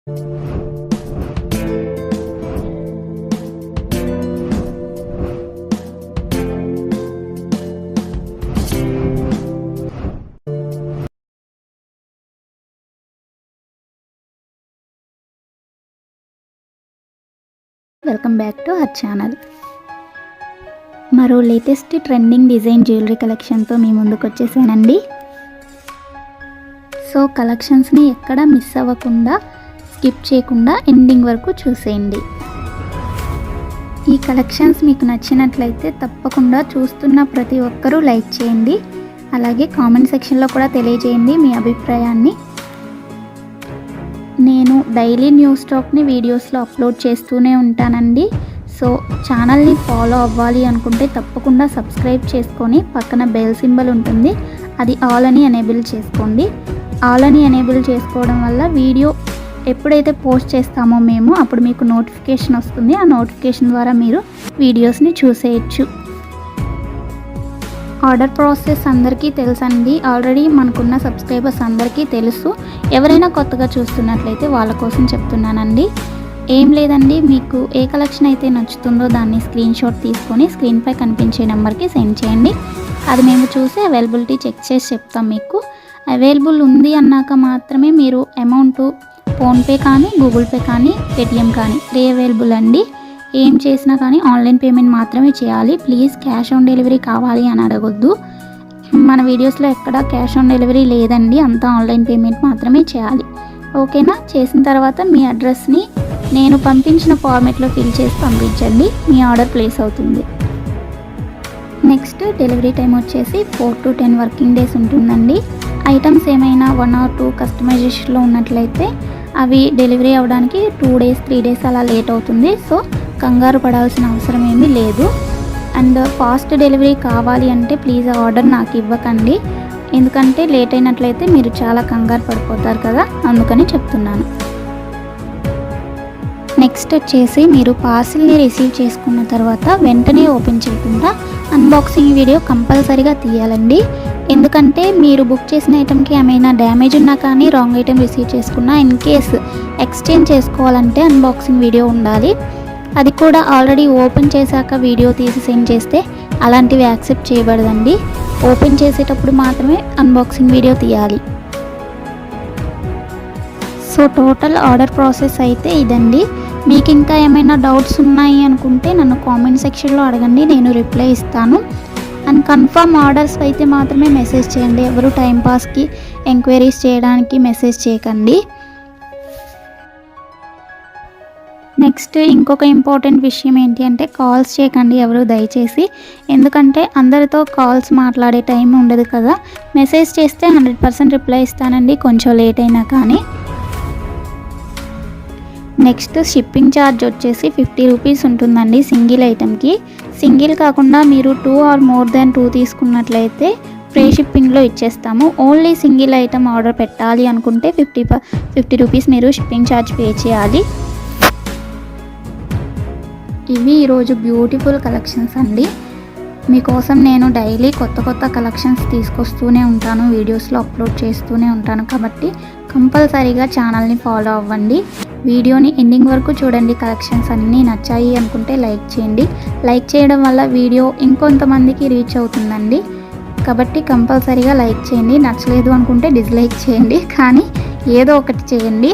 Welcome back to our channel. మరో latest trending design jewellery కలెక్షన్తో మీ ముందుకు వచ్చేసానండి. సో కలెక్షన్స్ని ఎక్కడ మిస్ అవ్వకుండా స్కిప్ చేయకుండా ఎండింగ్ వరకు చూసేయండి. ఈ కలెక్షన్స్ మీకు నచ్చినట్లయితే తప్పకుండా చూస్తున్న ప్రతి ఒక్కరూ లైక్ చేయండి. అలాగే కామెంట్ సెక్షన్లో కూడా తెలియజేయండి మీ అభిప్రాయాన్ని. నేను డైలీ న్యూ స్టాక్ని వీడియోస్లో అప్లోడ్ చేస్తూనే ఉంటానండి. సో ఛానల్ని ఫాలో అవ్వాలి అనుకుంటే తప్పకుండా సబ్స్క్రైబ్ చేసుకొని పక్కన బెల్ సింబల్ ఉంటుంది, అది ఆల్ అని ఎనేబుల్ చేసుకోండి. ఆల్ అని ఎనేబుల్ చేసుకోవడం వల్ల వీడియో ఎప్పుడైతే పోస్ట్ చేస్తామో మేము అప్పుడు మీకు నోటిఫికేషన్ వస్తుంది. ఆ నోటిఫికేషన్ ద్వారా మీరు వీడియోస్ని చూసేయచ్చు. ఆర్డర్ ప్రాసెస్ అందరికీ తెలుసండి, ఆల్రెడీ మనకున్న సబ్స్క్రైబర్స్ అందరికీ తెలుసు. ఎవరైనా కొత్తగా చూస్తున్నట్లయితే వాళ్ళ కోసం చెప్తున్నానండి. ఏం లేదండి, మీకు ఏ కలెక్షన్ అయితే నచ్చుతుందో దాన్ని స్క్రీన్ షాట్ తీసుకొని స్క్రీన్పై కనిపించే నెంబర్కి సెండ్ చేయండి. అది మేము చూసి అవైలబిలిటీ చెక్ చేసి చెప్తాం. మీకు అవైలబుల్ ఉంది అన్నాక మాత్రమే మీరు అమౌంట్ ఫోన్పే కానీ, గూగుల్ పే కానీ, పేటిఎం కానీ 3 అవైలబుల్ అండి. ఏం చేసినా కానీ ఆన్లైన్ పేమెంట్ మాత్రమే చేయాలి. ప్లీజ్ క్యాష్ ఆన్ డెలివరీ కావాలి అని అడగొద్దు. మన వీడియోస్లో ఎక్కడ క్యాష్ ఆన్ డెలివరీ లేదండి, అంతా ఆన్లైన్ పేమెంట్ మాత్రమే చేయాలి. ఓకేనా? చేసిన తర్వాత మీ అడ్రస్ని నేను పంపించిన ఫార్మేట్లో ఫిల్ చేసి పంపించండి, మీ ఆర్డర్ ప్లేస్ అవుతుంది. నెక్స్ట్ డెలివరీ టైం వచ్చేసి 4 to 10 వర్కింగ్ డేస్ ఉంటుందండి. ఐటమ్స్ ఏమైనా 1 or 2 కస్టమైజేషన్లో ఉన్నట్లయితే అవి డెలివరీ అవ్వడానికి 2 days 3 days అలా లేట్ అవుతుంది. సో కంగారు పడాల్సిన అవసరం ఏమీ లేదు. అండ్ ఫాస్ట్ డెలివరీ కావాలి అంటే ప్లీజ్ ఆర్డర్ నాకు ఇవ్వకండి, ఎందుకంటే లేట్ అయినట్లయితే మీరు చాలా కంగారు పడిపోతారు కదా, అందుకని చెప్తున్నాను. నెక్స్ట్ వచ్చేసి మీరు పార్సిల్ని రిసీవ్ చేసుకున్న తర్వాత వెంటనే ఓపెన్ చేయకుండా అన్బాక్సింగ్ వీడియో కంపల్సరీగా తీయాలండి. ఎందుకంటే మీరు బుక్ చేసిన ఐటెంకి ఏమైనా డ్యామేజ్ ఉన్నా కానీ, రాంగ్ ఐటెం రిసీవ్ చేసుకున్నా, ఇన్ కేస్ ఎక్స్చేంజ్ చేసుకోవాలంటే అన్బాక్సింగ్ వీడియో ఉండాలి. అది కూడా ఆల్రెడీ ఓపెన్ చేశాక వీడియో తీసి సెండ్ చేస్తే అలాంటివి యాక్సెప్ట్ చేయబడదండి. ఓపెన్ చేసేటప్పుడు మాత్రమే అన్బాక్సింగ్ వీడియో తీయాలి. సో టోటల్ ఆర్డర్ ప్రాసెస్ అయితే ఇదండి. మీకు ఇంకా ఏమైనా డౌట్స్ ఉన్నాయి అనుకుంటే నన్ను కామెంట్ సెక్షన్లో అడగండి, నేను రిప్లై ఇస్తాను. అండ్ కన్ఫర్మ్ ఆర్డర్స్ అయితే మాత్రమే మెసేజ్ చేయండి. ఎవరు టైంపాస్కి ఎంక్వైరీస్ చేయడానికి మెసేజ్ చేయకండి. నెక్స్ట్ ఇంకొక ఇంపార్టెంట్ విషయం ఏంటి అంటే కాల్స్ చేయకండి ఎవరు దయచేసి, ఎందుకంటే అందరితో కాల్స్ మాట్లాడే టైం ఉండదు కదా. మెసేజ్ చేస్తే 100% రిప్లై ఇస్తానండి, కొంచెం లేట్ అయినా కానీ. నెక్స్ట్ షిప్పింగ్ ఛార్జ్ వచ్చేసి 50 రూపీస్ ఉంటుందండి సింగిల్ ఐటెంకి. సింగిల్ కాకుండా మీరు 2 or more than 2 తీసుకున్నట్లయితే ఫ్రీ షిప్పింగ్లో ఇచ్చేస్తాము. ఓన్లీ సింగిల్ ఐటెం ఆర్డర్ పెట్టాలి అనుకుంటే 50 రూపీస్ మీరు షిప్పింగ్ ఛార్జ్ పే చేయాలి. ఇవి ఈరోజు బ్యూటిఫుల్ కలెక్షన్స్ అండి. మీకోసం నేను డైలీ కొత్త కలెక్షన్స్ తీసుకొస్తూనే ఉంటాను, వీడియోస్లో అప్లోడ్ చేస్తూనే ఉంటాను. కాబట్టి కంపల్సరీగా ఛానల్ని ఫాలో అవ్వండి. వీడియోని ఎండింగ్ వరకు చూడండి. కలెక్షన్స్ అన్నీ నచ్చాయి అనుకుంటే లైక్ చేయండి. లైక్ చేయడం వల్ల వీడియో ఇంకొంతమందికి రీచ్ అవుతుందండి. కాబట్టి కంపల్సరీగా లైక్ చేయండి. నచ్చలేదు అనుకుంటే డిస్లైక్ చేయండి, కానీ ఏదో ఒకటి చేయండి.